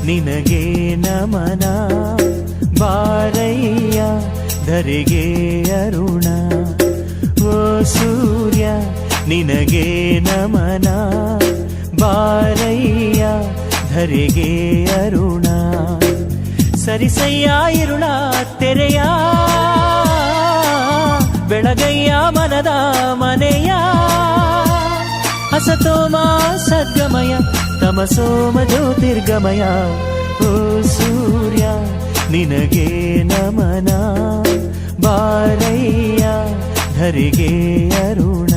ನಿನಗೆ ನಮನ ಬಾರಯ್ಯ ಧರೆಗೆ ಅರುಣ ಓ ಸೂರ್ಯ ನಿನಗೆ ನಮನ ಬಾರಯ್ಯ ಧರೆಗೆ ಅರುಣ ಸರಿಸಯ್ಯ ಇರುಳ ತೆರೆಯ ಬೆಳಗಯ್ಯ ಮನದ ಮನೆಯ ಹಸತೋಮ ಸದ್ಗಮಯ ತಮಸೋಮ ಜ್ಯೋತಿರ್ಗಮಯ ಓ ಸೂರ್ಯ ನಿನಗೆ ನಮನ ಬಾರಯ್ಯ ಧರೆಗೆ ಅರುಣ